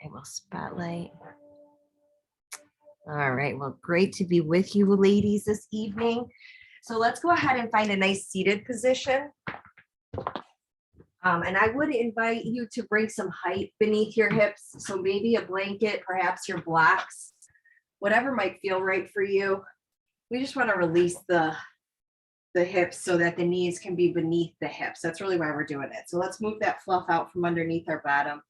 I will spotlight. All right, well, great to be with you ladies this evening. So let's go ahead and find a nice seated position. And I would invite you to bring some height beneath your hips. So maybe a blanket, perhaps your blocks, whatever might feel right for you. We just want to release the hips so that the knees can be beneath the hips. That's really why we're doing it. So let's move that fluff out from underneath our bottom.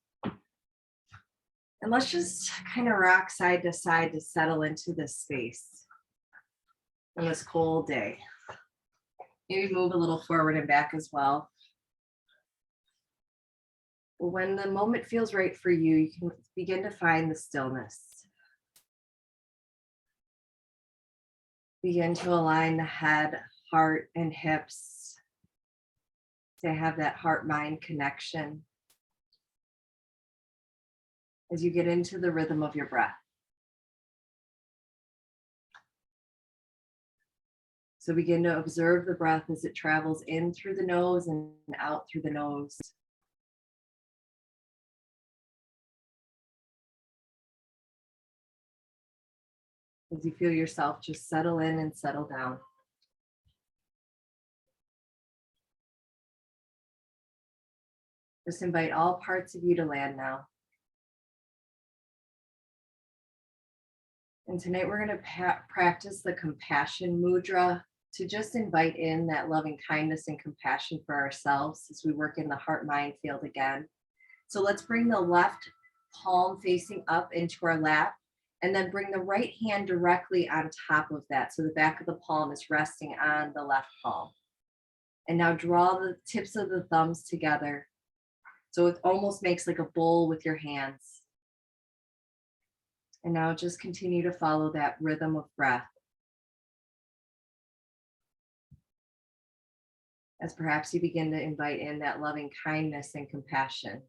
And let's just kind of rock side to settle into this space on this cold day. Maybe move a little forward and back as well. When the moment feels right for you, you can begin to find the stillness. Begin to align the head, heart, and hips to have that heart-mind connection as you get into the rhythm of your breath. So begin to observe the breath as it travels in through the nose and out through the nose. As you feel yourself just settle in and settle down. Just invite all parts of you to land now. And tonight we're going to practice the compassion mudra to just invite in that loving kindness and compassion for ourselves as we work in the heart-mind field again. So let's bring the left palm facing up into our lap, and then bring the right hand directly on top of that. So the back of the palm is resting on the left palm. And now draw the tips of the thumbs together. So it almost makes like a bowl with your hands. And now just continue to follow that rhythm of breath. As perhaps you begin to invite in that loving kindness and compassion.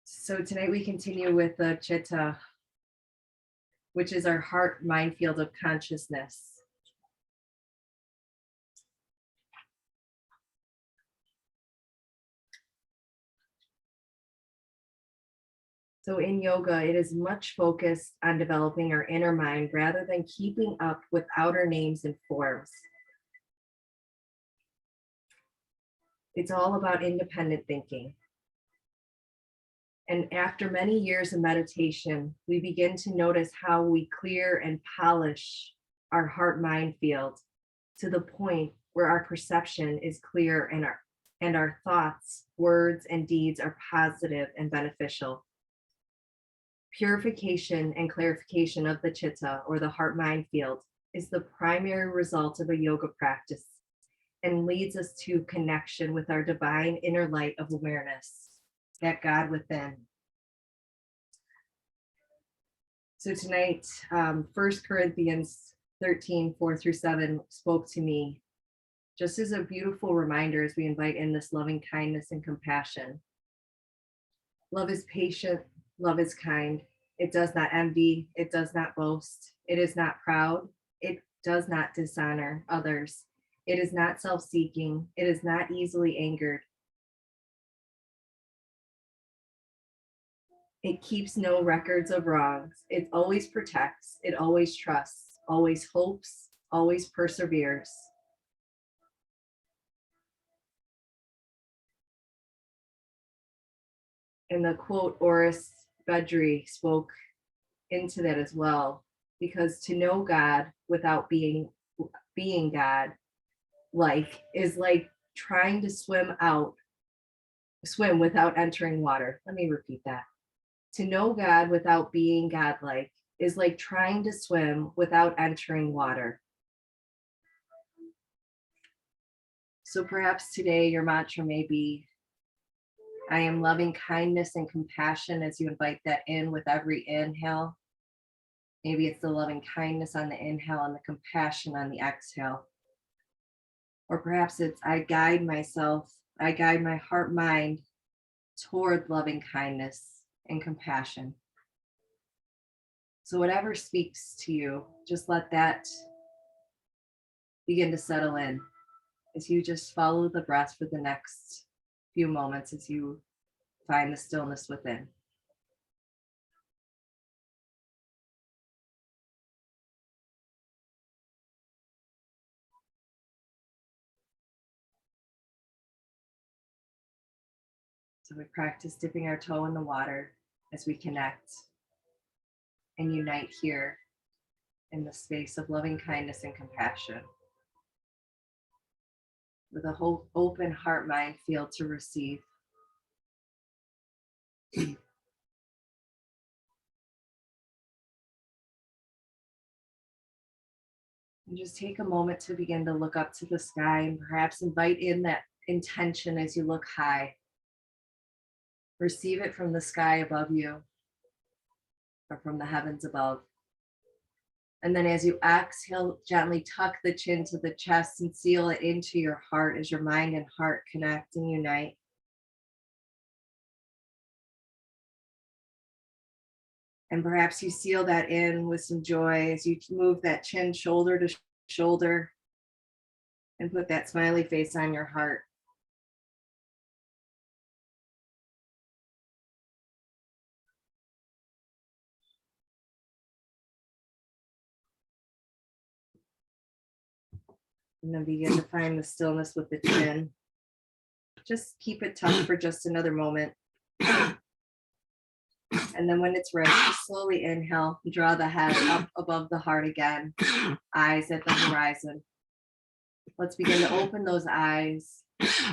So tonight we continue with the chitta, which is our heart-mind field of consciousness. So in yoga, it is much focused on developing our inner mind rather than keeping up with outer names and forms. It's all about independent thinking. And after many years of meditation, we begin to notice how we clear and polish our heart-mind field to the point where our perception is clear and our thoughts, words, and deeds are positive and beneficial. Purification and clarification of the chitta, or the heart-mind field, is the primary result of a yoga practice and leads us to connection with our divine inner light of awareness, that God within. So tonight, 1 Corinthians 13, 4-7 spoke to me just as a beautiful reminder as we invite in this loving kindness and compassion. Love is patient, love is kind. It does not envy, it does not boast, it is not proud, it does not dishonor others. It is not self-seeking, it is not easily angered. It keeps no records of wrongs. It always protects. It always trusts, always hopes, always perseveres. And the quote Oris Bedri spoke into that as well, because to know God without being God, is like trying to swim without entering water. Let me repeat that. To know God without being godlike is like trying to swim without entering water. So perhaps today your mantra may be, I am loving kindness and compassion, as you invite that in with every inhale. Maybe it's the loving kindness on the inhale and the compassion on the exhale. Or perhaps it's I guide my heart mind toward loving kindness and compassion. So whatever speaks to you, just let that begin to settle in. as you just follow the breath for the next few moments as you find the stillness within. So we practice dipping our toe in the water as we connect and unite here in the space of loving kindness and compassion, with a whole open heart mind field to receive. And just take a moment to begin to look up to the sky and perhaps invite in that intention as you look high. Receive it from the sky above you or from the heavens above. And then as you exhale, gently tuck the chin to the chest and seal it into your heart as your mind and heart connect and unite. And perhaps you seal that in with some joy as you move that chin shoulder to shoulder and put that smiley face on your heart. And then begin to find the stillness with the chin. Just keep it tucked for just another moment. And then when it's ready, just slowly inhale, draw the head up above the heart again, eyes at the horizon. Let's begin to open those eyes,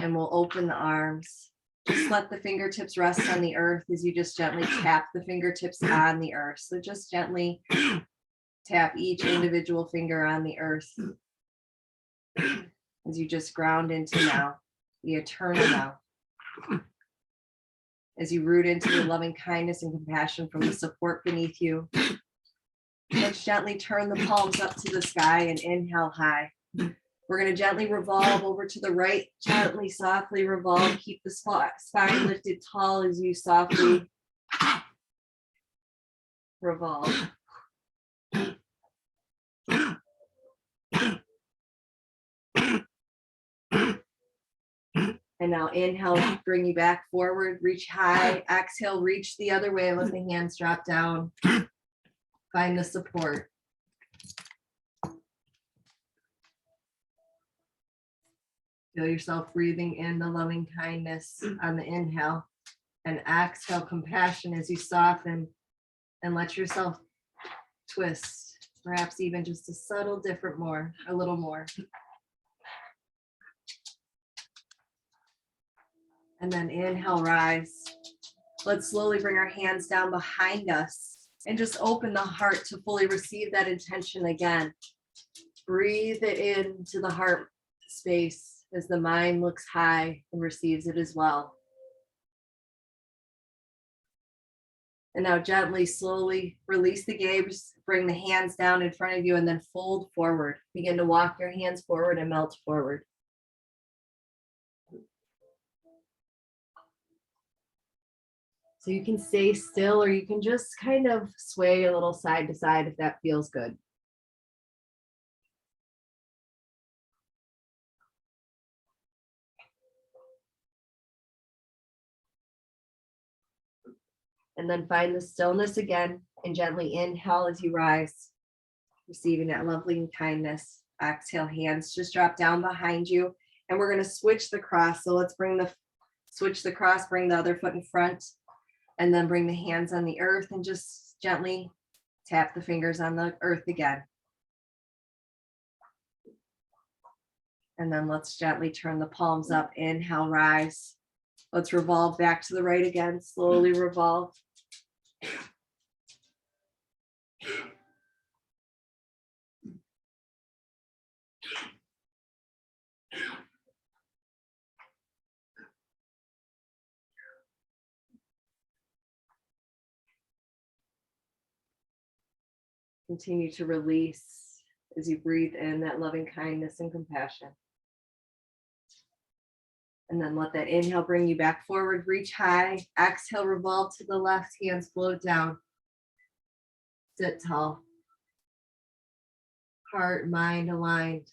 and we'll open the arms. Just let the fingertips rest on the earth as you just gently tap the fingertips on the earth. So just gently tap each individual finger on the earth as you just ground into now, the eternal now. As you root into the loving kindness and compassion from the support beneath you. Let's gently turn the palms up to the sky and inhale high. We're going to gently revolve over to the right, gently, softly revolve. Keep the spine lifted tall as you softly revolve. And now inhale, bring you back forward, reach high. Exhale, reach the other way, let the hands drop down. Find the support. Feel yourself breathing in the loving kindness on the inhale, and exhale compassion as you soften and let yourself twist, perhaps even just a subtle a little more. And then inhale, rise. Let's slowly bring our hands down behind us and just open the heart to fully receive that intention again. Breathe it into the heart space as the mind looks high and receives it as well. And now gently, slowly release the gaze, bring the hands down in front of you and then fold forward. Begin to walk your hands forward and melt forward. So you can stay still or you can just kind of sway a little side to side if that feels good. And then find the stillness again and gently inhale as you rise, receiving that lovely kindness. Exhale, hands just drop down behind you. And we're going to switch the cross. So let's switch the cross, bring the other foot in front, and then bring the hands on the earth and just gently tap the fingers on the earth again. And then let's gently turn the palms up. Inhale, rise. Let's revolve back to the right again. Slowly revolve. Continue to release as you breathe in that loving kindness and compassion. And then let that inhale bring you back forward, reach high. Exhale, revolve to the left, hands float down. Sit tall. Heart, mind aligned.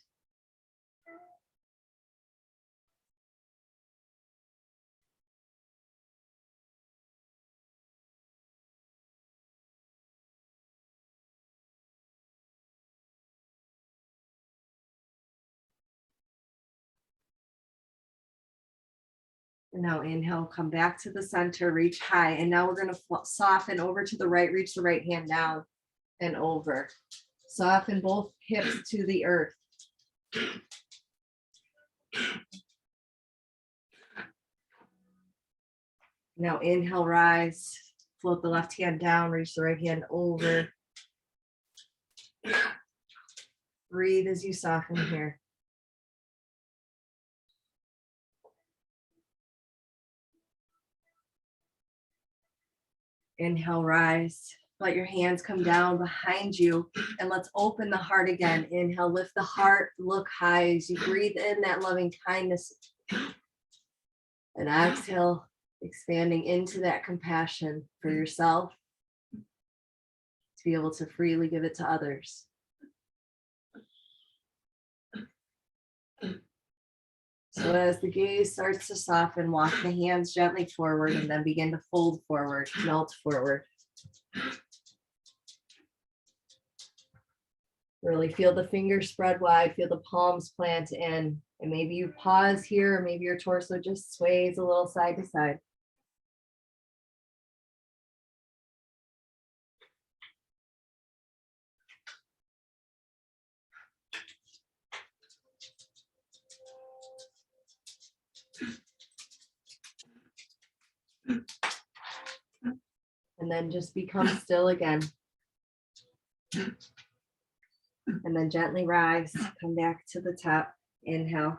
And now inhale, come back to the center, reach high. And now we're going to soften over to the right, reach the right hand down and over. Soften both hips to the earth. Now inhale, rise, float the left hand down, reach the right hand over. Breathe as you soften here. Inhale, rise. Let your hands come down behind you and let's open the heart again. Inhale, lift the heart, look high as you breathe in that loving kindness. And exhale, expanding into that compassion for yourself to be able to freely give it to others. So as the gaze starts to soften, walk the hands gently forward and then begin to fold forward, melt forward. Really feel the fingers spread wide, feel the palms plant in, and maybe you pause here, or maybe your torso just sways a little side to side. And then just become still again. And then gently rise, come back to the top, inhale.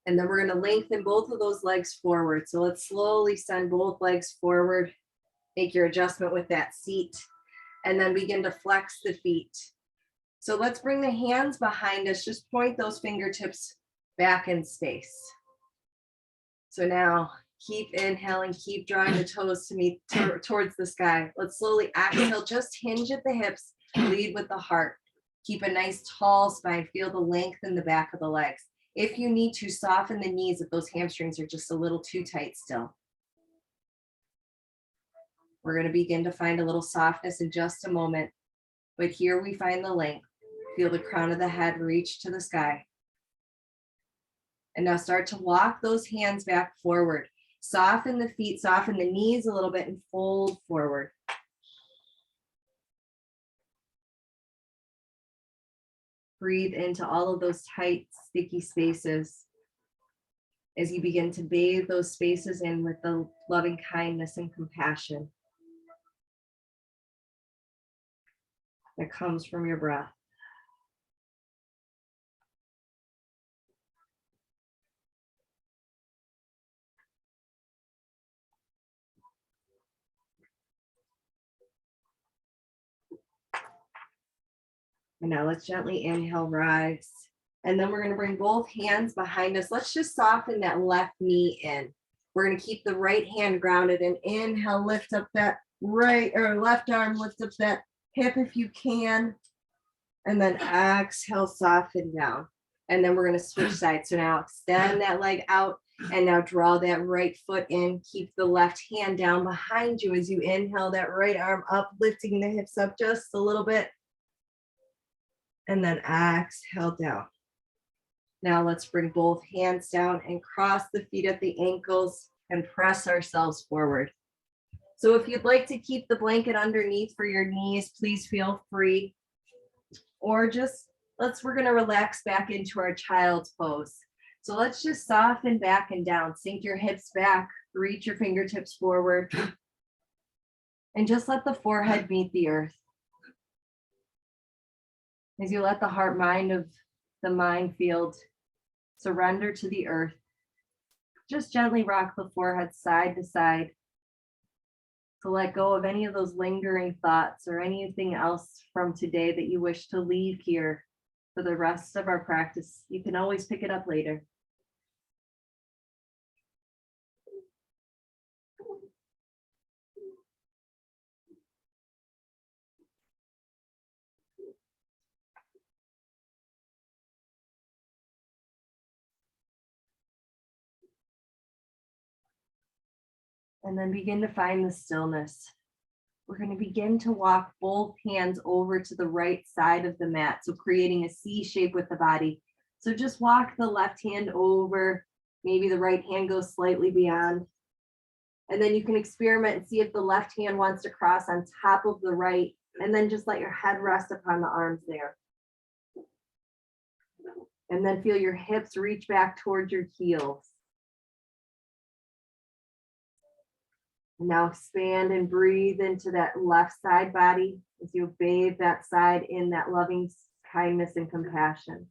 And then we're going to lengthen both of those legs forward. So let's slowly send both legs forward. Make your adjustment with that seat. And then begin to flex the feet. So let's bring the hands behind us. Just point those fingertips back in space. So now keep inhaling, keep drawing the toes to meet towards the sky. Let's slowly exhale, just hinge at the hips, lead with the heart. Keep a nice tall spine, feel the length in the back of the legs. If you need to, soften the knees if those hamstrings are just a little too tight still. We're going to begin to find a little softness in just a moment, but here we find the length. Feel the crown of the head reach to the sky. And now start to walk those hands back forward. Soften the feet, soften the knees a little bit and fold forward. Breathe into all of those tight, sticky spaces as you begin to bathe those spaces in with the loving kindness and compassion that comes from your breath. And now let's gently inhale, rise. And then we're going to bring both hands behind us. Let's just soften that left knee in. We're going to keep the right hand grounded and inhale, lift up that right or left arm, lift up that hip if you can. And then exhale, soften down. And then we're going to switch sides. So now extend that leg out and now draw that right foot in. Keep the left hand down behind you as you inhale, that right arm up, lifting the hips up just a little bit. And then exhale down. Now let's bring both hands down and cross the feet at the ankles and press ourselves forward. So if you'd like to keep the blanket underneath for your knees, please feel free. Or just we're going to relax back into our child's pose. So let's just soften back and down. Sink your hips back, reach your fingertips forward, and just let the forehead meet the earth. As you let the heart mind of the mind field surrender to the earth, just gently rock the forehead side to side to let go of any of those lingering thoughts or anything else from today that you wish to leave here for the rest of our practice. You can always pick it up later. And then begin to find the stillness. We're going to begin to walk both hands over to the right side of the mat. So creating a C shape with the body. So just walk the left hand over Maybe the right hand goes slightly beyond. And then you can experiment and see if the left hand wants to cross on top of the right, and then just let your head rest upon the arms there. And then feel your hips reach back towards your heels. Now expand and breathe into that left side body as you bathe that side in that loving kindness and compassion.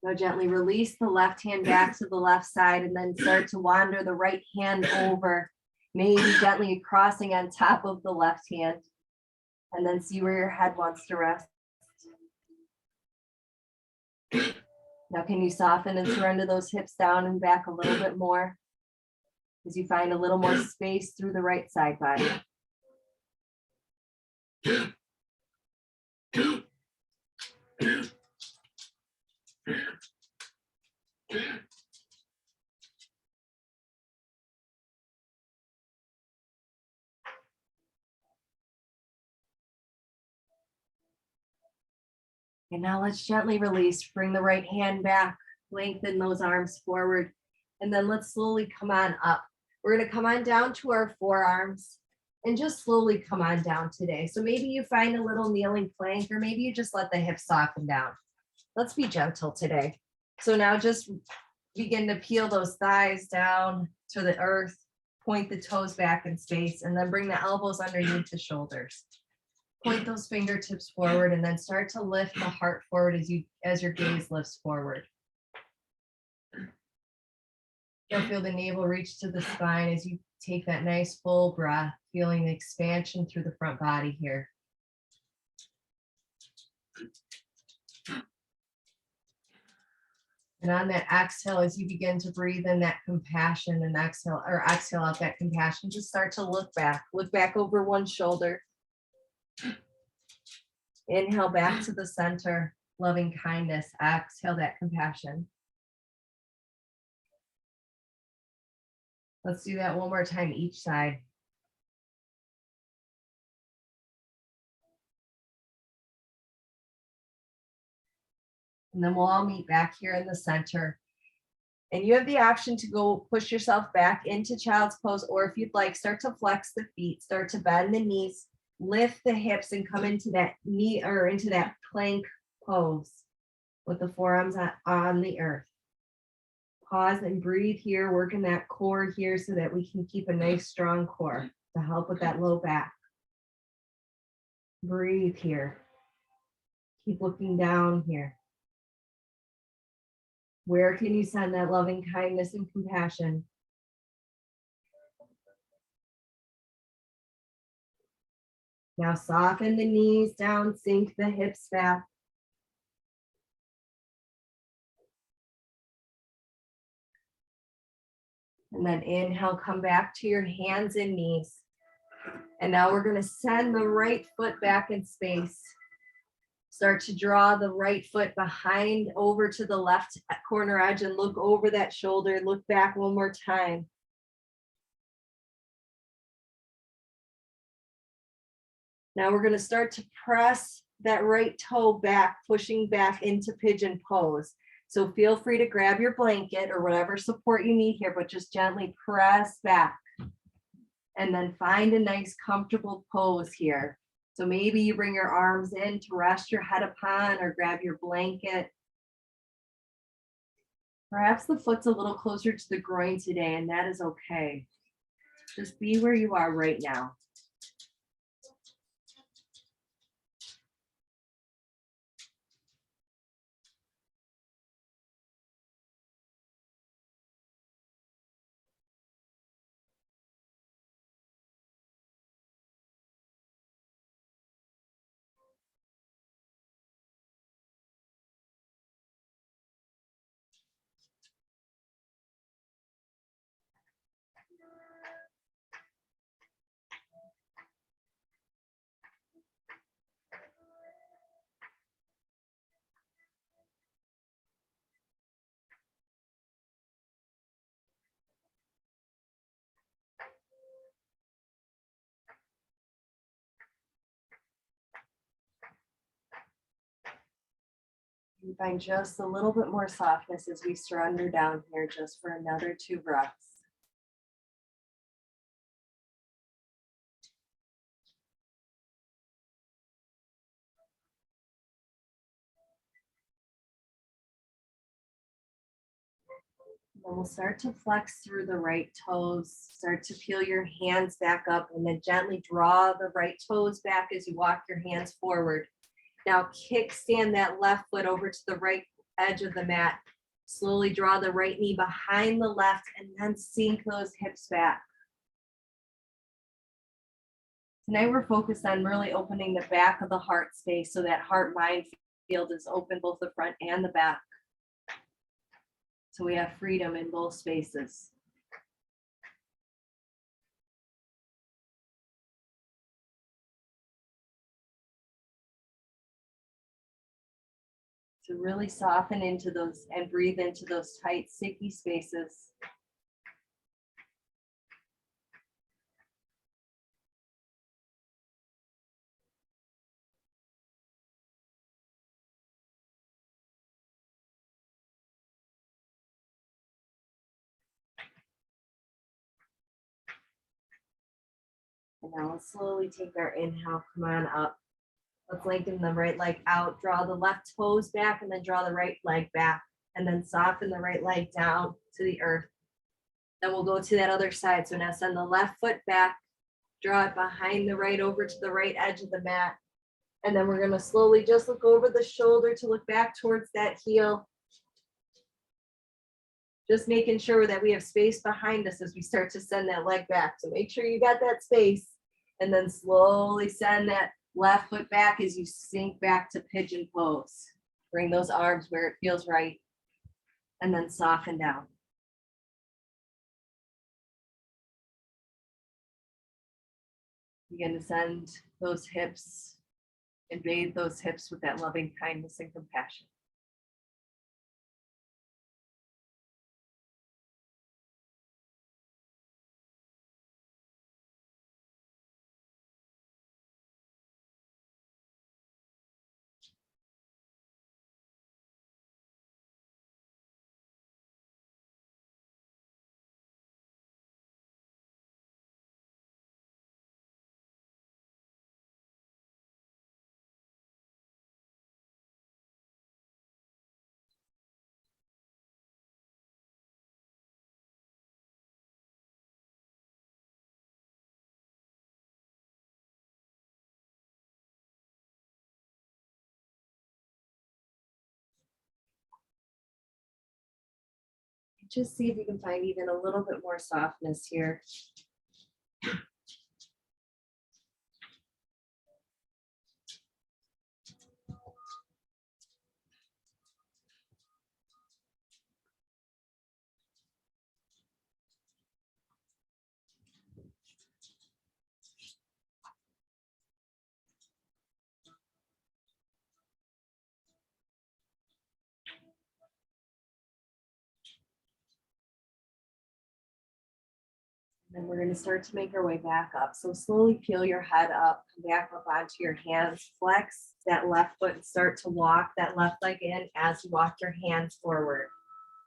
Now gently release the left hand back to the left side and then start to wander the right hand over, maybe gently crossing on top of the left hand, and then see where your head wants to rest. Now can you soften and surrender those hips down and back a little bit more as you find a little more space through the right side body. And now let's gently release, bring the right hand back, lengthen those arms forward, and then let's slowly come on up. We're going to come on down to our forearms and just slowly come on down today. So maybe you find a little kneeling plank, or maybe you just let the hips soften down. Let's be gentle today. So now just begin to peel those thighs down to the earth, point the toes back in space, and then bring the elbows underneath the shoulders. Point those fingertips forward and then start to lift the heart forward as your gaze lifts forward. You'll feel the navel reach to the spine as you take that nice full breath, feeling the expansion through the front body here. And on that exhale, as you begin to breathe in that compassion and exhale out that compassion, just start to look back over one shoulder. Inhale back to the center, loving kindness. Exhale that compassion. Let's do that one more time each side. And then we'll all meet back here in the center. And you have the option to go push yourself back into child's pose, or if you'd like, start to flex the feet, start to bend the knees, lift the hips and come into that knee or into that plank pose with the forearms on the earth. Pause and breathe here, working that core here so that we can keep a nice strong core to help with that low back. Breathe here. Keep looking down here. Where can you send that loving kindness and compassion? Now soften the knees down, sink the hips back. And then inhale, come back to your hands and knees. And now we're going to send the right foot back in space. Start to draw the right foot behind over to the left corner edge and look over that shoulder. Look back one more time. Now we're going to start to press that right toe back, pushing back into pigeon pose. So feel free to grab your blanket or whatever support you need here, but just gently press back. And then find a nice comfortable pose here. So maybe you bring your arms in to rest your head upon, or grab your blanket. Perhaps the foot's a little closer to the groin today, and that is okay. Just be where you are right now. You find just a little bit more softness as we surrender down here just for another 2 breaths. Then we'll start to flex through the right toes, start to peel your hands back up, and then gently draw the right toes back as you walk your hands forward. Now kickstand that left foot over to the right edge of the mat. Slowly draw the right knee behind the left and then sink those hips back. Tonight we're focused on really opening the back of the heart space so that heart-mind field is open, both the front and the back. So we have freedom in both spaces. To really soften into those and breathe into those tight, sticky spaces. And now let's slowly take our inhale, come on up. Let's lengthen the right leg out, draw the left toes back, and then draw the right leg back, and then soften the right leg down to the earth. Then we'll go to that other side. So now send the left foot back, draw it behind the right over to the right edge of the mat. And then we're gonna slowly just look over the shoulder to look back towards that heel. Just making sure that we have space behind us as we start to send that leg back. So make sure you got that space, and then slowly send that left foot back as you sink back to pigeon pose. Bring those arms where it feels right, and then soften down. Begin to send those hips and bathe those hips with that loving kindness and compassion. Just see if you can find even a little bit more softness here. And we're going to start to make our way back up. So slowly peel your head up, come back up onto your hands, flex that left foot and start to walk that left leg in as you walk your hands forward.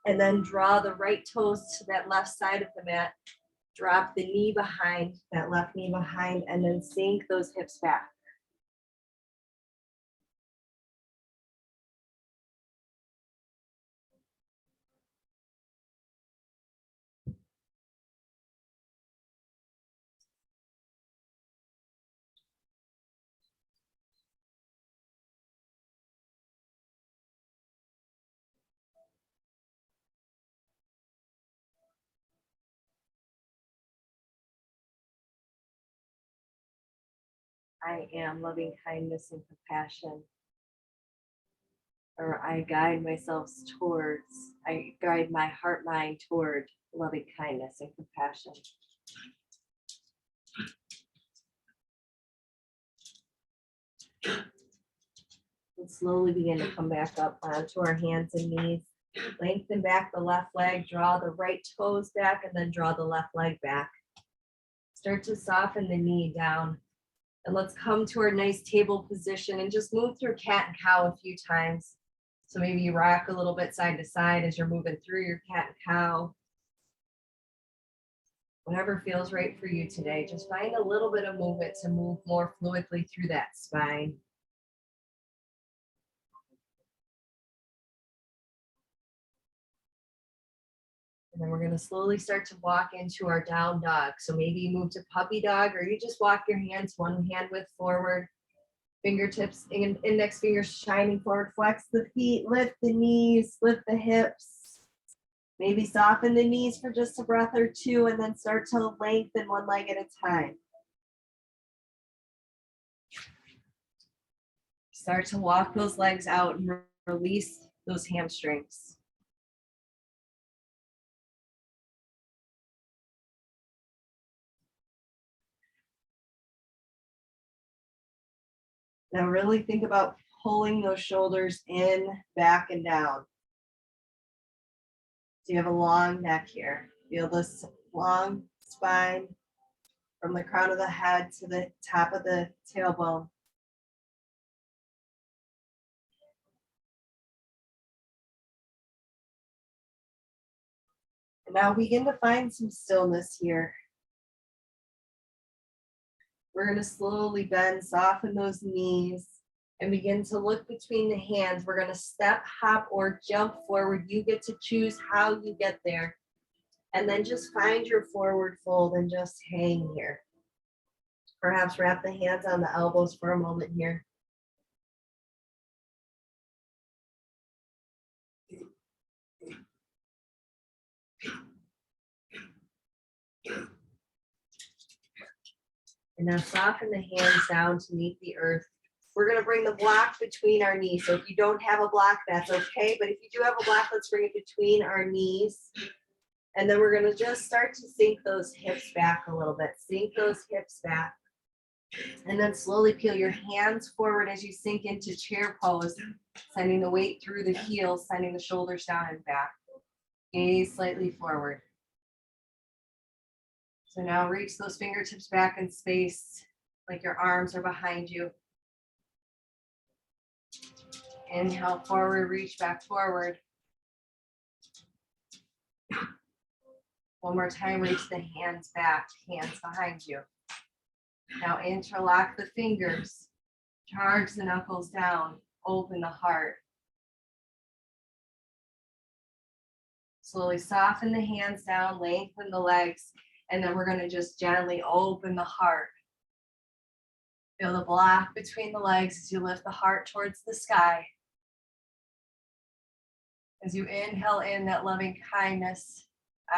And then draw the right toes to that left side of the mat. Drop the knee behind, that left knee behind, and then sink those hips back. I am loving kindness and compassion. Or I guide myself towards, I guide my heart mind toward loving kindness and compassion. And slowly begin to come back up onto our hands and knees. Lengthen back the left leg, draw the right toes back, and then draw the left leg back. Start to soften the knee down. And let's come to our nice table position and just move through cat and cow a few times. So maybe you rock a little bit side to side as you're moving through your cat and cow. Whatever feels right for you today, just find a little bit of movement to move more fluidly through that spine. And then we're going to slowly start to walk into our down dog. So maybe you move to puppy dog, or you just walk your hands one hand width forward, fingertips and index fingers shining forward, flex the feet, lift the knees, lift the hips. Maybe soften the knees for just a breath or two, and then start to lengthen one leg at a time. Start to walk those legs out and release those hamstrings. Now really think about pulling those shoulders in, back, and down. So you have a long neck here. Feel this long spine from the crown of the head to the top of the tailbone. And now begin to find some stillness here. We're going to slowly bend, soften those knees, and begin to look between the hands. We're going to step, hop, or jump forward. You get to choose how you get there. And then just find your forward fold and just hang here. Perhaps wrap the hands on the elbows for a moment here. And now soften the hands down to meet the earth. We're going to bring the block between our knees. So if you don't have a block, that's okay. But if you do have a block, let's bring it between our knees. And then we're going to just start to sink those hips back a little bit. Sink those hips back. And then slowly peel your hands forward as you sink into chair pose, sending the weight through the heels, sending the shoulders down and back. Gaze slightly forward. So now reach those fingertips back in space, like your arms are behind you. Inhale forward, reach back forward. One more time, reach the hands back, hands behind you. Now interlock the fingers, charge the knuckles down, open the heart. Slowly soften the hands down, lengthen the legs, and then we're going to just gently open the heart. Feel the block between the legs as you lift the heart towards the sky. As you inhale in that loving kindness,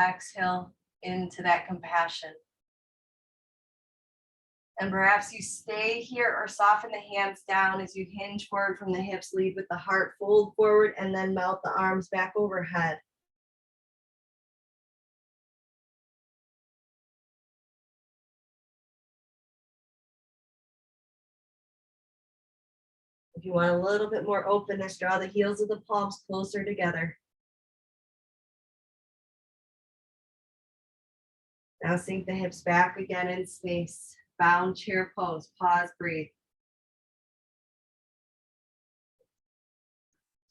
exhale into that compassion. And perhaps you stay here or soften the hands down as you hinge forward from the hips, lead with the heart, fold forward, and then melt the arms back overhead. If you want a little bit more openness, draw the heels of the palms closer together. Now sink the hips back again in space. Bound chair pose. Pause, breathe.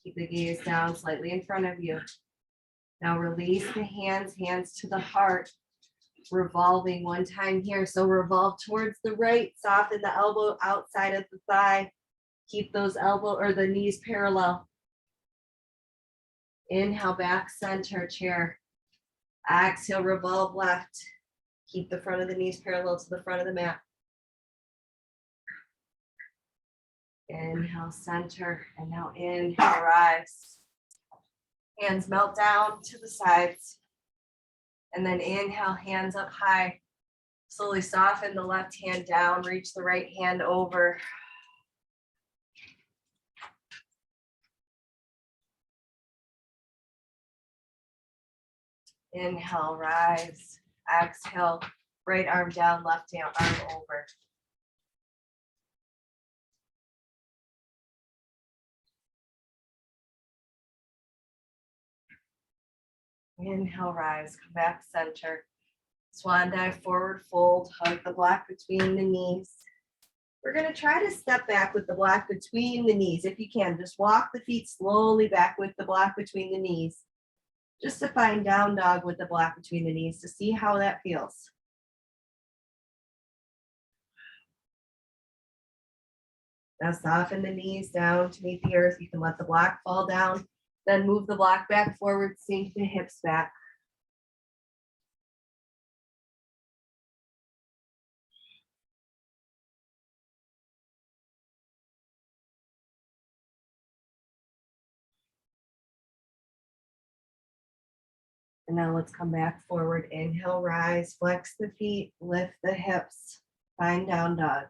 Keep the gaze down slightly in front of you. Now release the hands, hands to the heart. Revolving one time here. So revolve towards the right. Soften the elbow outside of the thigh. Keep those elbow or the knees parallel. Inhale, back center chair. Exhale, revolve left. Keep the front of the knees parallel to the front of the mat. Inhale, center, and now inhale, rise. Hands melt down to the sides. And then inhale, hands up high. Slowly soften the left hand down, reach the right hand over. Inhale, rise. Exhale, right arm down, left arm over. Inhale, rise, come back center. Swan dive, forward fold, hug the block between the knees. We're going to try to step back with the block between the knees. If you can, just walk the feet slowly back with the block between the knees. Just to find down dog with the block between the knees to see how that feels. Now soften the knees down to meet the earth. You can let the block fall down, then move the block back forward, sink the hips back. And now let's come back forward. Inhale, rise, flex the feet, lift the hips, find down dog.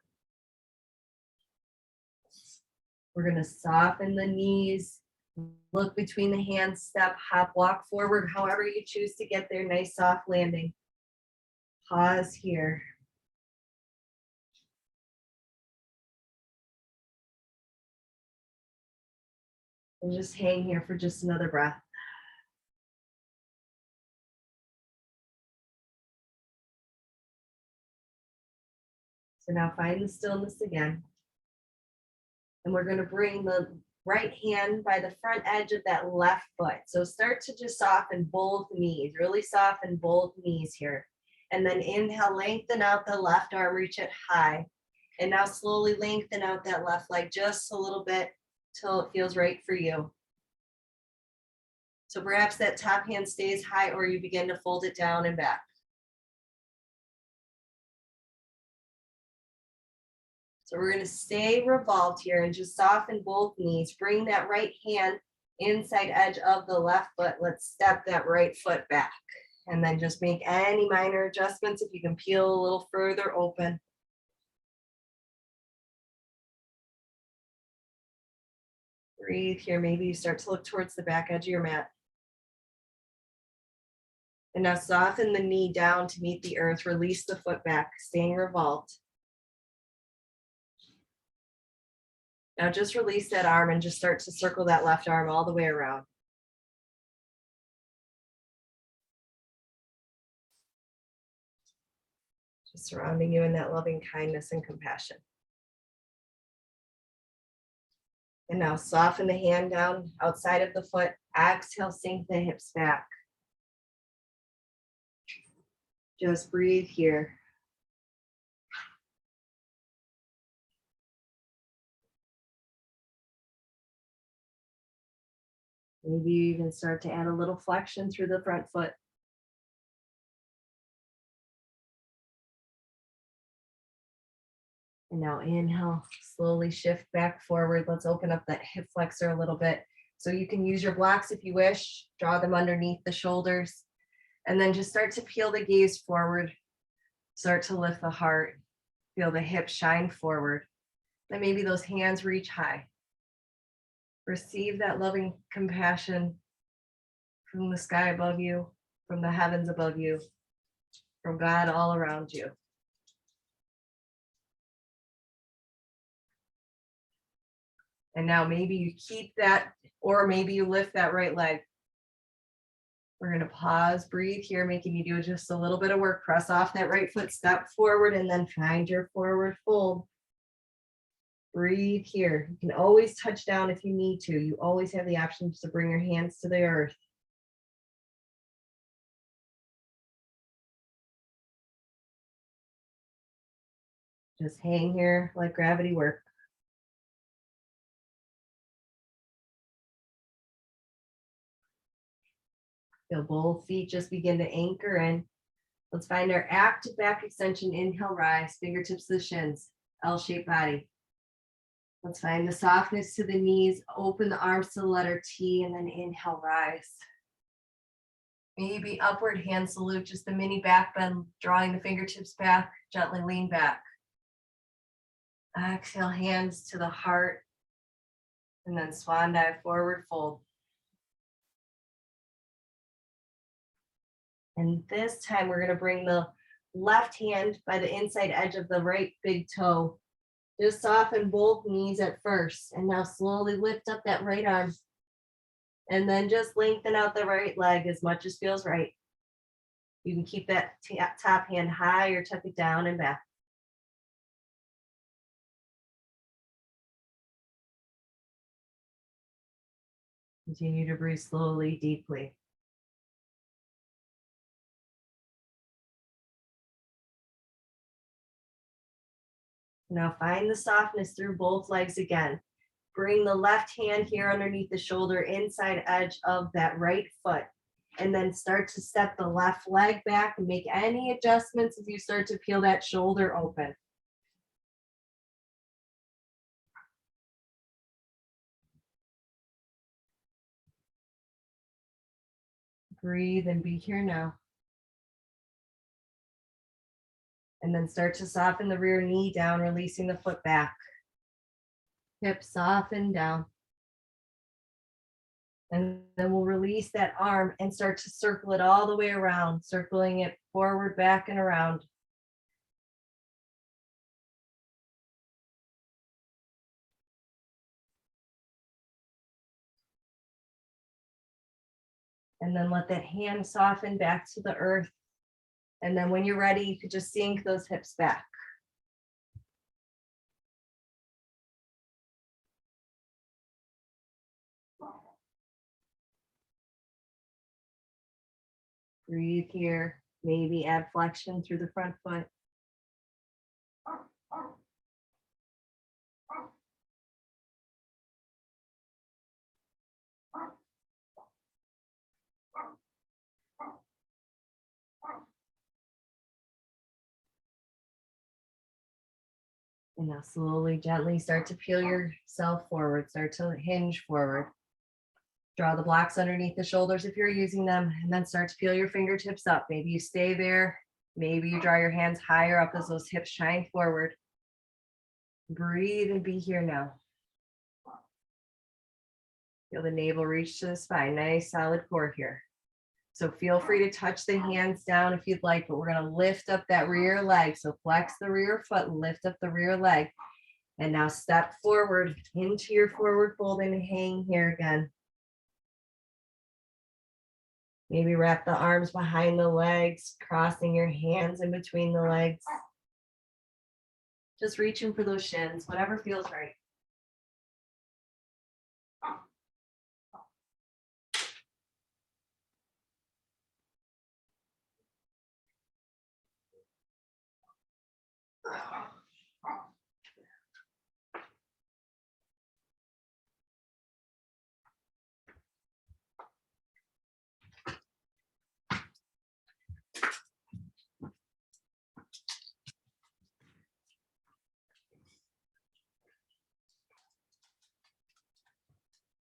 We're going to soften the knees, look between the hands, step, hop, walk forward, however you choose to get there. Nice soft landing. Pause here. And just hang here for just another breath. So now find the stillness again. And we're going to bring the right hand by the front edge of that left foot. So start to just soften both knees, really soften both knees here. And then inhale, lengthen out the left arm, reach it high. And now slowly lengthen out that left leg just a little bit till it feels right for you. So perhaps that top hand stays high or you begin to fold it down and back. So we're going to stay revolved here and just soften both knees. Bring that right hand inside edge of the left foot. Let's step that right foot back. And then just make any minor adjustments if you can peel a little further open. Breathe here. Maybe you start to look towards the back edge of your mat. And now soften the knee down to meet the earth. Release the foot back, staying revolved. Now just release that arm and just start to circle that left arm all the way around. Just surrounding you in that loving kindness and compassion. And now soften the hand down outside of the foot. Exhale, sink the hips back. Just breathe here. Maybe you even start to add a little flexion through the front foot. And now inhale, slowly shift back forward. Let's open up that hip flexor a little bit. So you can use your blocks if you wish, draw them underneath the shoulders, and then just start to peel the gaze forward. Start to lift the heart, feel the hips shine forward. Then maybe those hands reach high. Receive that loving compassion from the sky above you, from the heavens above you, from God all around you. And now maybe you keep that, or maybe you lift that right leg. We're going to pause, breathe here, making you do just a little bit of work. Press off that right foot, step forward, and then find your forward fold. Breathe here. You can always touch down if you need to. You always have the option to bring your hands to the earth. Just hang here, let gravity work. Feel both feet just begin to anchor in. Let's find our active back extension. Inhale, rise, fingertips to the shins, L-shaped body. Let's find the softness to the knees, open the arms to the letter T, and then inhale, rise. Maybe upward hand salute, just a mini back bend, drawing the fingertips back, gently lean back. Exhale, hands to the heart, and then swan dive, forward fold. And this time we're going to bring the left hand by the inside edge of the right big toe. Just soften both knees at first, and now slowly lift up that right arm. And then just lengthen out the right leg as much as feels right. You can keep that top hand high or tuck it down and back. Continue to breathe slowly, deeply. Now find the softness through both legs again. Bring the left hand here underneath the shoulder, inside edge of that right foot. And then start to step the left leg back and make any adjustments as you start to peel that shoulder open. Breathe and be here now. And then start to soften the rear knee down, releasing the foot back. Hips soften down. And then we'll release that arm and start to circle it all the way around, circling it forward, back, and around. And then let that hand soften back to the earth. And then when you're ready, you could just sink those hips back. Breathe here. Maybe add flexion through the front foot. And now slowly, gently start to peel yourself forward, start to hinge forward. Draw the blocks underneath the shoulders if you're using them, and then start to peel your fingertips up. Maybe you stay there. Maybe you draw your hands higher up as those hips shine forward. Breathe and be here now. Feel the navel reach to the spine. Nice solid core here. So feel free to touch the hands down if you'd like, but we're going to lift up that rear leg. So flex the rear foot and lift up the rear leg. And now step forward into your forward fold and hang here again. Maybe wrap the arms behind the legs, crossing your hands in between the legs. Just reaching for those shins, whatever feels right.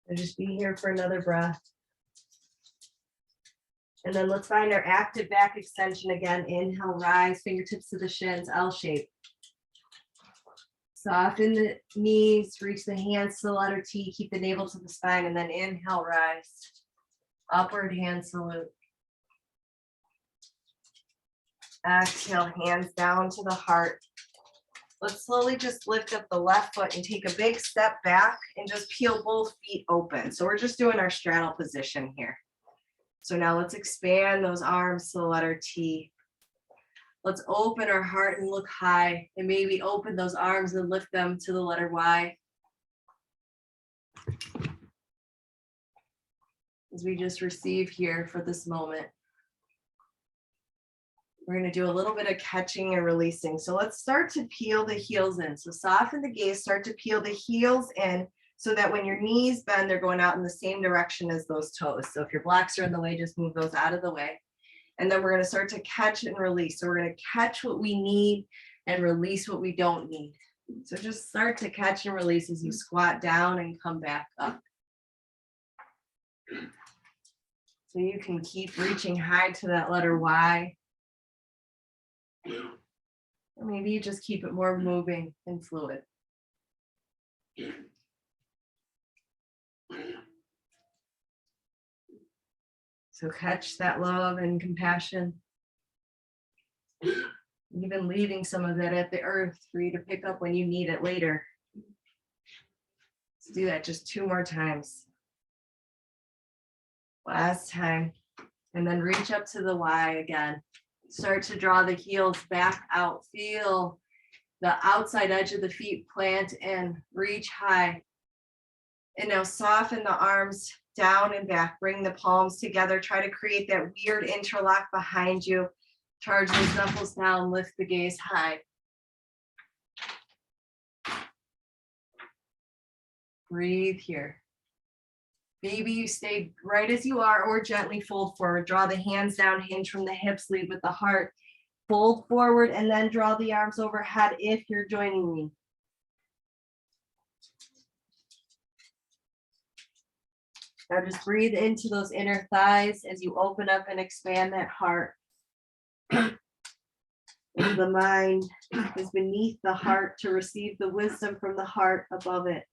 So just be here for another breath. And then let's find our active back extension again. Inhale, rise, fingertips to the shins, L shape. Soften the knees, reach the hands to the letter T, keep the navel to the spine, and then inhale, rise. Upward hand salute. Exhale, hands down to the heart. Let's slowly just lift up the left foot and take a big step back and just peel both feet open. So we're just doing our straddle position here. So now let's expand those arms to the letter T. Let's open our heart and look high, and maybe open those arms and lift them to the letter Y. As we just receive here for this moment. We're going to do a little bit of catching and releasing. So let's start to peel the heels in. So soften the gaze, start to peel the heels in so that when your knees bend, they're going out in the same direction as those toes. So if your blocks are in the way, just move those out of the way. And then we're going to start to catch and release. So we're going to catch what we need and release what we don't need. So just start to catch and release as you squat down and come back up. So you can keep reaching high to that letter Y. Or maybe you just keep it more moving and fluid. So catch that love and compassion. Even leaving some of that at the earth for you to pick up when you need it later. Let's do that just 2 more times. Last time. And then reach up to the Y again. Start to draw the heels back out. Feel the outside edge of the feet plant and reach high. And now soften the arms down and back. Bring the palms together. Try to create that weird interlock behind you. Charge those knuckles down. Lift the gaze high. Breathe here. Maybe you stay right as you are or gently fold forward. Draw the hands down, hinge from the hips, lead with the heart. Fold forward and then draw the arms overhead if you're joining me. Now just breathe into those inner thighs as you open up and expand that heart. The mind is beneath the heart to receive the wisdom from the heart above it.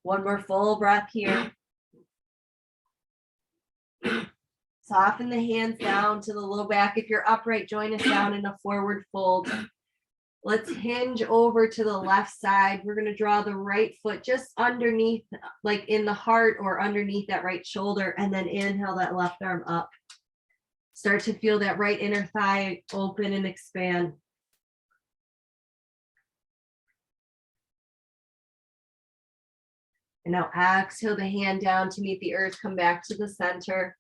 One more full breath here. Soften the hands down to the low back. If you're upright, join us down in a forward fold. Let's hinge over to the left side. We're going to draw the right foot just underneath, like in the heart or underneath that right shoulder, and then inhale that left arm up. Start to feel that right inner thigh open and expand. And now exhale the hand down to meet the earth. Come back to the center.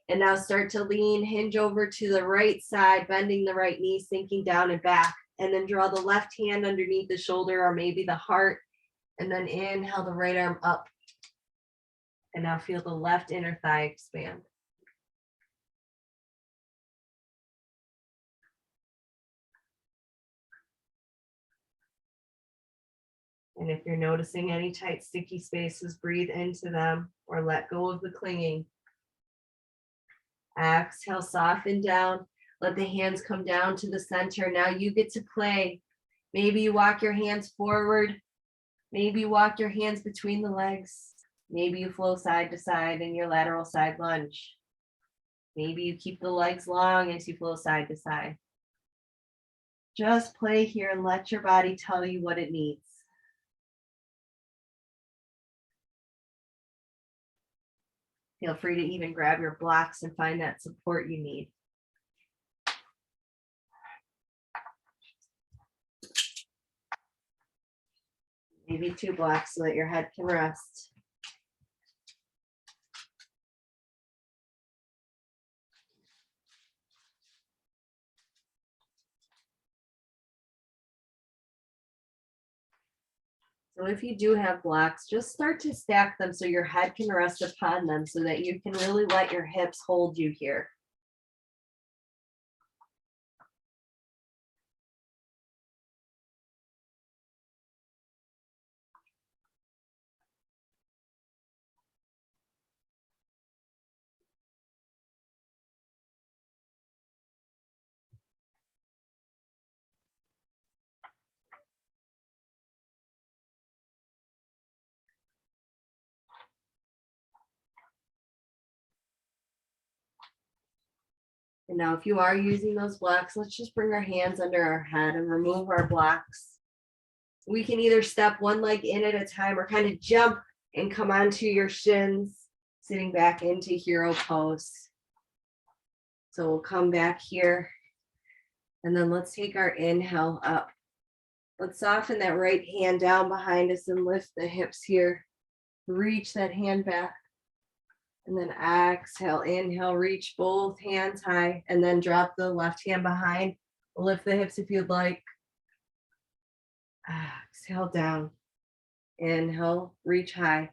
And now start to lean, hinge over to the right side, bending the right knee, sinking down and back. And then draw the left hand underneath the shoulder or maybe the heart. And then inhale the right arm up. And now feel the left inner thigh expand. And if you're noticing any tight, sticky spaces, breathe into them or let go of the clinging. Exhale, soften down. Let the hands come down to the center. Now you get to play. Maybe you walk your hands forward. Maybe you walk your hands between the legs. Maybe you flow side to side in your lateral side lunge. Maybe you keep the legs long as you flow side to side. Just play here and let your body tell you what it needs. Feel free to even grab your blocks and find that support you need. Maybe 2 blocks so that your head can rest. So if you do have blocks, just start to stack them so your head can rest upon them so that you can really let your hips hold you here. And now if you are using those blocks, let's just bring our hands under our head and remove our blocks. We can either step one leg in at a time or kind of jump and come onto your shins, sitting back into hero pose. So we'll come back here and then let's take our inhale up. Let's soften that right hand down behind us and lift the hips here. Reach that hand back. And then exhale, inhale, reach both hands high, and then drop the left hand behind. Lift the hips if you'd like. Exhale down. Inhale, reach high.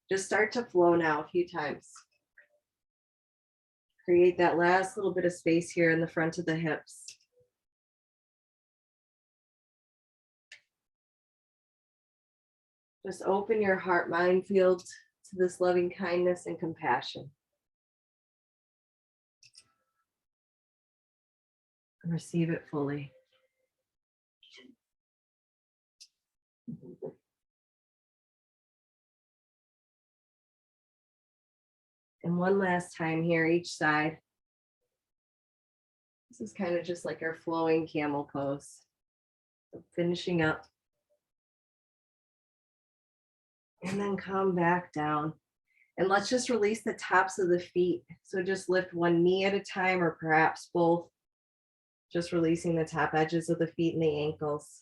Just start to flow now a few times. Create that last little bit of space here in the front of the hips. Just open your heart-mind field to this loving kindness and compassion. And receive it fully. And one last time here, each side. This is kind of just like our flowing camel pose. So finishing up. And then come back down. And let's just release the tops of the feet. So just lift one knee at a time or perhaps both. Just releasing the top edges of the feet and the ankles.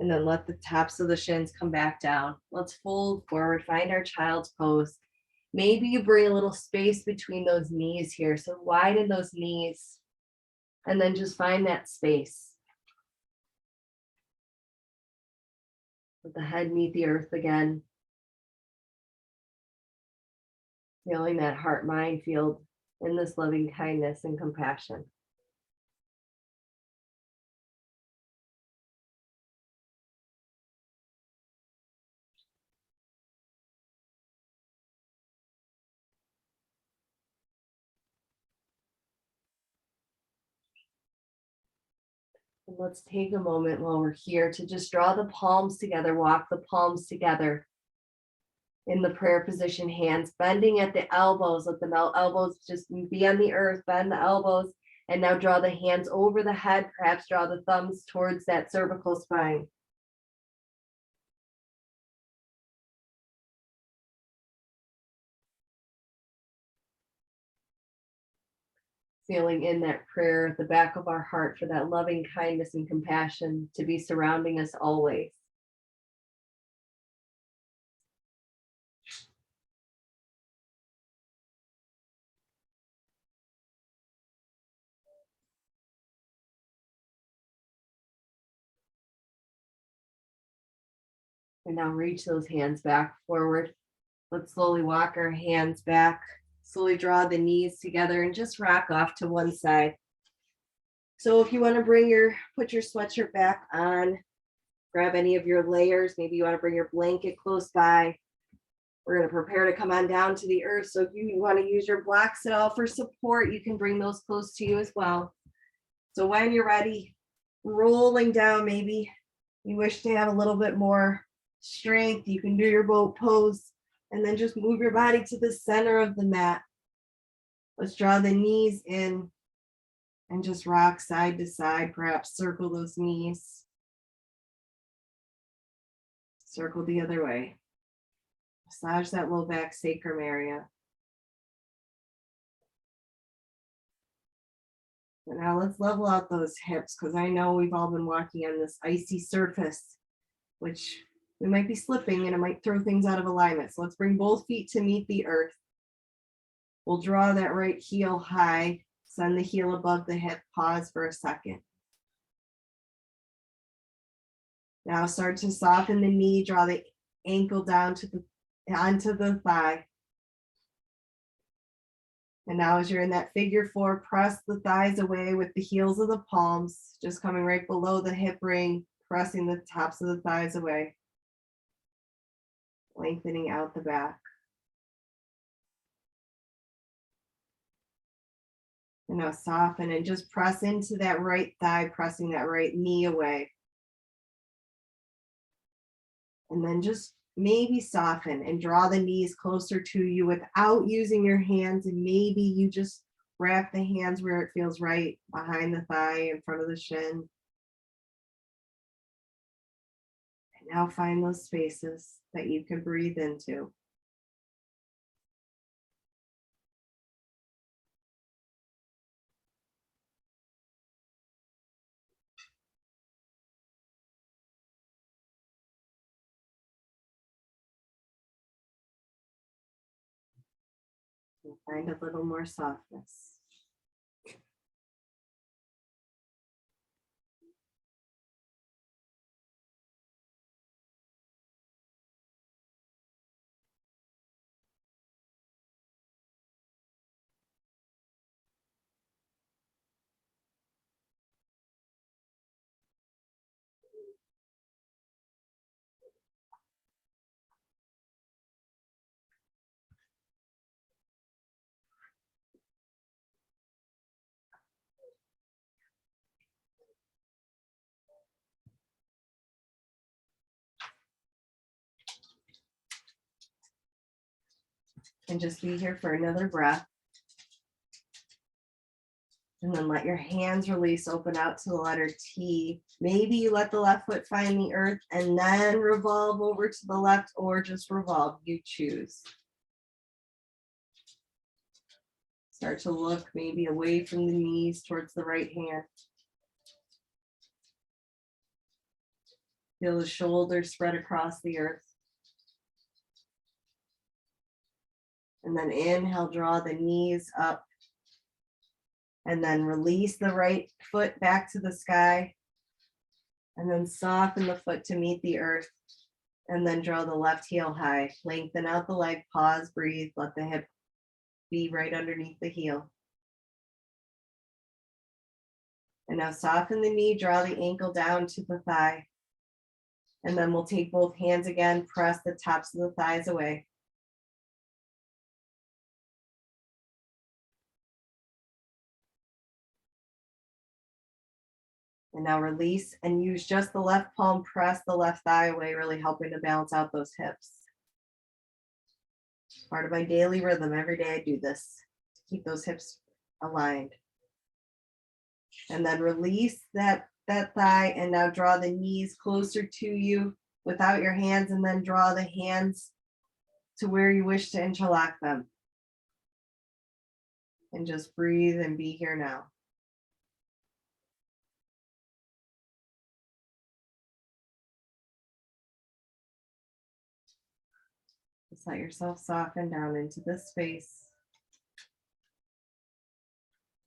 And then let the tops of the shins come back down. Let's fold forward, find our child's pose. Maybe you bring a little space between those knees here. So widen those knees and then just find that space. Let the head meet the earth again. Feeling that heart-mind field in this loving kindness and compassion. And let's take a moment while we're here to just draw the palms together, walk the palms together in the prayer position, hands bending at the elbows. Let the elbows just be on the earth, bend the elbows, and now draw the hands over the head, perhaps draw the thumbs towards that cervical spine. Feeling in that prayer at the back of our heart for that loving kindness and compassion to be surrounding us always. And now reach those hands back forward. Let's slowly walk our hands back, slowly draw the knees together and just rock off to one side. So if you want to put your sweatshirt back on, grab any of your layers. Maybe you want to bring your blanket close by. We're going to prepare to come on down to the earth. So if you want to use your blocks at all for support, you can bring those close to you as well. So when you're ready, rolling down, maybe you wish to have a little bit more strength, you can do your boat pose and then just move your body to the center of the mat. Let's draw the knees in and just rock side to side, perhaps circle those knees. Circle the other way. Massage that low back sacrum area. And now let's level out those hips because I know we've all been walking on this icy surface, which we might be slipping and it might throw things out of alignment. So let's bring both feet to meet the earth. We'll draw that right heel high, send the heel above the hip, pause for a second. Now start to soften the knee, draw the ankle down onto the thigh. And now as you're in that figure four, press the thighs away with the heels of the palms, just coming right below the hip ring, pressing the tops of the thighs away. Lengthening out the back. And now soften and just press into that right thigh, pressing that right knee away. And then just maybe soften and draw the knees closer to you without using your hands. And maybe you just wrap the hands where it feels right, behind the thigh, in front of the shin. And now find those spaces that you can breathe into. And find a little more softness. And just be here for another breath. And then let your hands release, open out to the letter T. Maybe you let the left foot find the earth and then revolve over to the left, or just revolve, you choose. Start to look maybe away from the knees towards the right hand. Feel the shoulders spread across the earth. And then inhale, draw the knees up. And then release the right foot back to the sky. And then soften the foot to meet the earth. And then draw the left heel high. Lengthen out the leg, pause, breathe, let the hip be right underneath the heel. And now soften the knee, draw the ankle down to the thigh. And then we'll take both hands again, press the tops of the thighs away. And now release and use just the left palm, press the left thigh away, really helping to balance out those hips. Part of my daily rhythm. Every day I do this to keep those hips aligned. And then release that thigh and now draw the knees closer to you without your hands, and then draw the hands to where you wish to interlock them. And just breathe and be here now. Just let yourself soften down into this space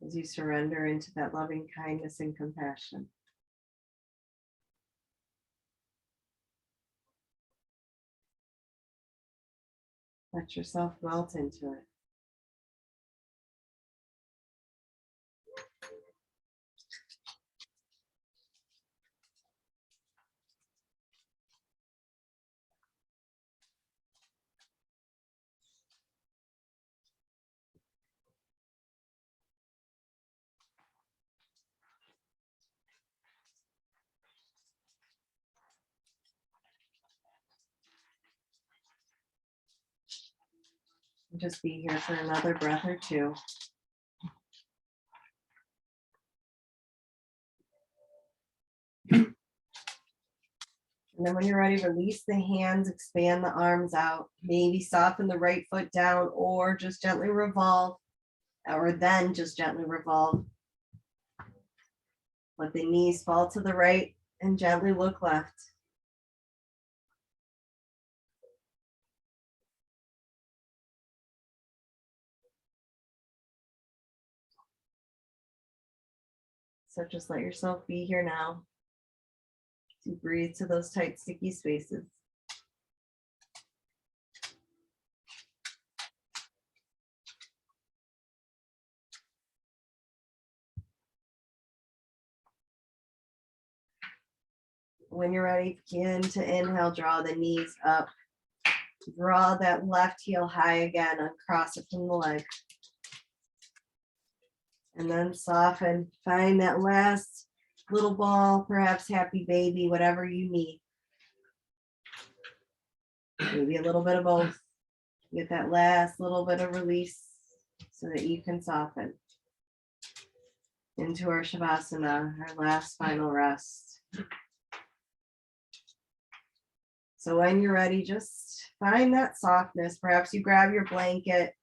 as you surrender into that loving kindness and compassion. Let yourself melt into it. Just be here for another breath or two. And then when you're ready, release the hands, expand the arms out, maybe soften the right foot down, or just gently revolve, or then just gently revolve. Let the knees fall to the right and gently look left. So just let yourself be here now. To breathe to those tight, sticky spaces. When you're ready, begin to inhale, draw the knees up. Draw that left heel high again, uncross it from the leg. And then soften, find that last little ball, perhaps happy baby, whatever you need. Maybe a little bit of both. Get that last little bit of release so that you can soften into our Shavasana, our last final rest. So when you're ready, just find that softness. Perhaps you grab your blanket.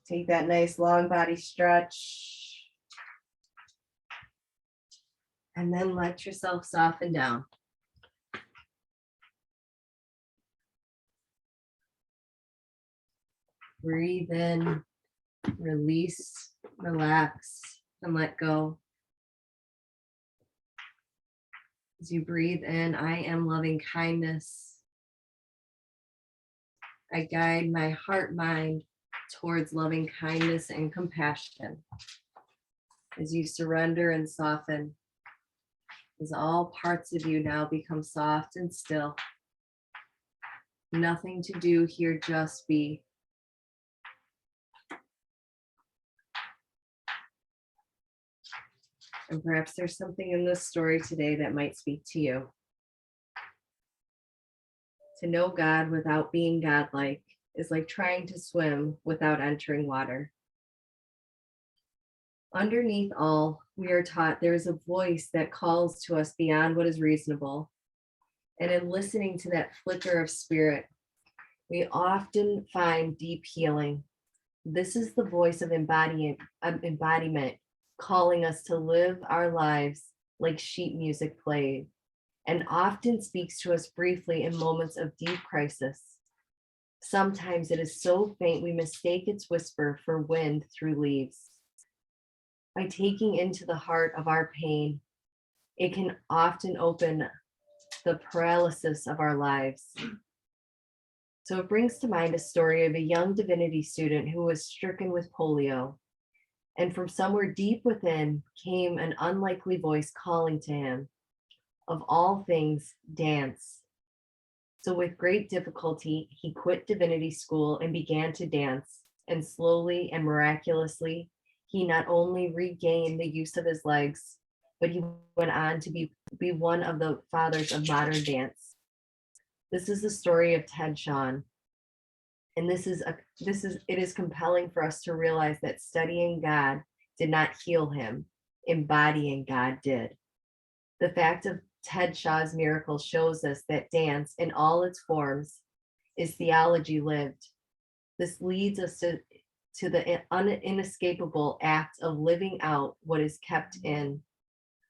Take that nice long body stretch. And then let yourself soften down. Breathe in, release, relax, and let go. As you breathe in, I am loving kindness. I guide my heart, mind towards loving kindness and compassion. As you surrender and soften, as all parts of you now become soft and still. Nothing to do here, just be. And perhaps there's something in this story today that might speak to you. To know God without being godlike is like trying to swim without entering water. Underneath all, we are taught there is a voice that calls to us beyond what is reasonable. And in listening to that flicker of spirit, we often find deep healing. This is the voice of embodiment calling us to live our lives like sheet music played, and often speaks to us briefly in moments of deep crisis. Sometimes it is so faint we mistake its whisper for wind through leaves. By taking into the heart of our pain, it can often open the paralysis of our lives. So it brings to mind a story of a young divinity student who was stricken with polio. And from somewhere deep within came an unlikely voice calling to him, of all things, dance. So with great difficulty, he quit divinity school and began to dance. And slowly and miraculously, he not only regained the use of his legs, but he went on to be one of the fathers of modern dance. This is the story of Ted Shawn. And it is compelling for us to realize that studying God did not heal him, embodying God did. The fact of Ted Shaw's miracle shows us that dance in all its forms is theology lived. This leads us to the inescapable act of living out what is kept in,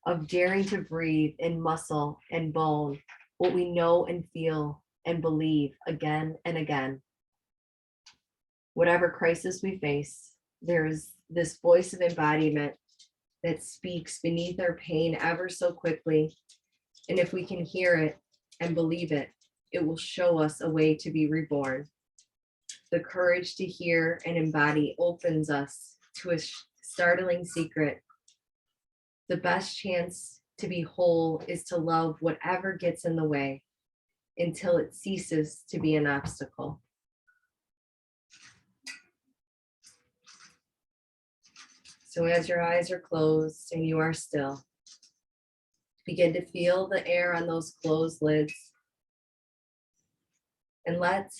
of daring to breathe in muscle and bone what we know and feel and believe again and again. Whatever crisis we face, there is this voice of embodiment that speaks beneath our pain ever so quickly. And if we can hear it and believe it, it will show us a way to be reborn. The courage to hear and embody opens us to a startling secret. The best chance to be whole is to love whatever gets in the way until it ceases to be an obstacle. So as your eyes are closed and you are still, begin to feel the air on those closed lids, and let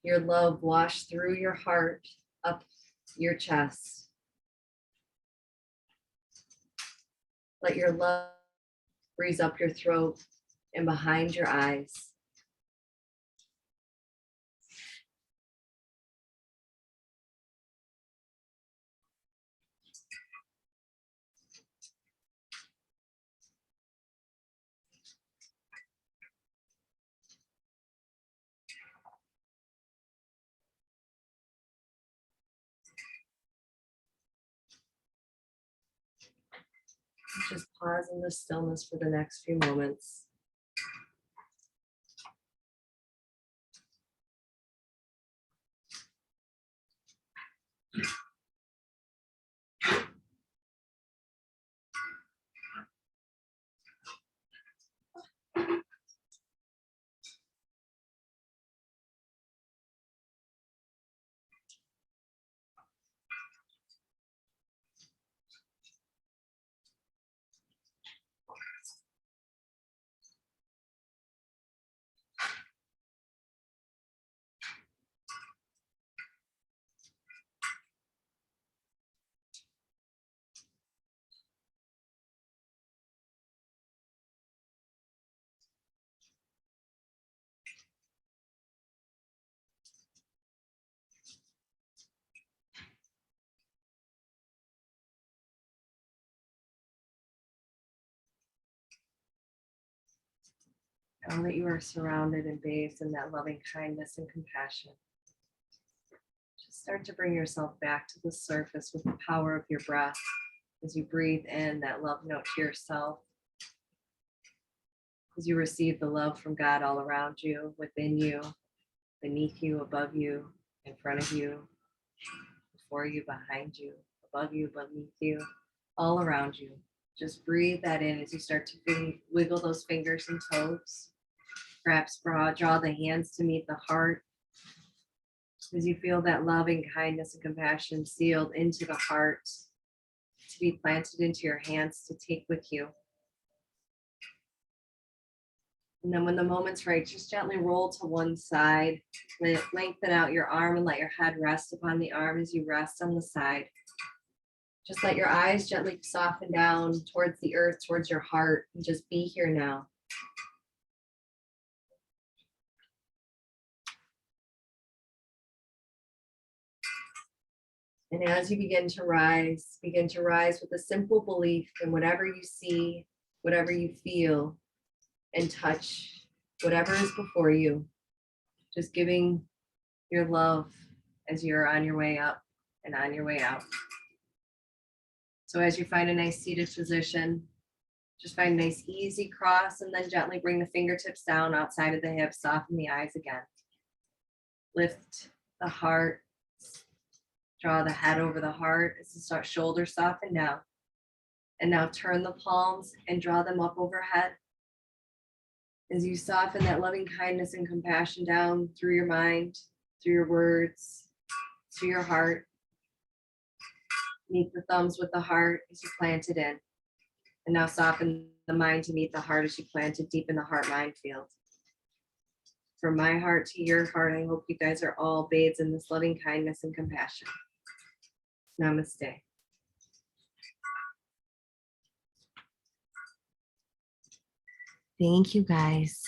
your love wash through your heart, up your chest. Let your love breeze up your throat and behind your eyes. Just pause in the stillness for the next few moments. Know that you are surrounded and bathed in that loving kindness and compassion. Just start to bring yourself back to the surface with the power of your breath as you breathe in that love note to yourself. As you receive the love from God all around you, within you, beneath you, above you, in front of you, before you, behind you, above you, beneath you, all around you. Just breathe that in as you start to wiggle those fingers and toes. Perhaps draw the hands to meet the heart. As you feel that loving kindness and compassion sealed into the heart, to be planted into your hands to take with you. And then when the moment's right, just gently roll to one side, lengthen out your arm and let your head rest upon the arm as you rest on the side. Just let your eyes gently soften down towards the earth, towards your heart, and just be here now. And as you begin to rise with a simple belief in whatever you see, whatever you feel, and touch whatever is before you. Just giving your love as you're on your way up and on your way out. So as you find a nice seated position, just find a nice easy cross and then gently bring the fingertips down outside of the hips, soften the eyes again. Lift the heart, draw the head over the heart as the shoulders soften down. And now turn the palms and draw them up overhead. As you soften that loving kindness and compassion down through your mind, through your words, to your heart. Meet the thumbs with the heart as you plant it in. And now soften the mind to meet the heart as you plant it deep in the heart-mind field. From my heart to your heart, I hope you guys are all bathed in this loving kindness and compassion. Namaste. Thank you guys.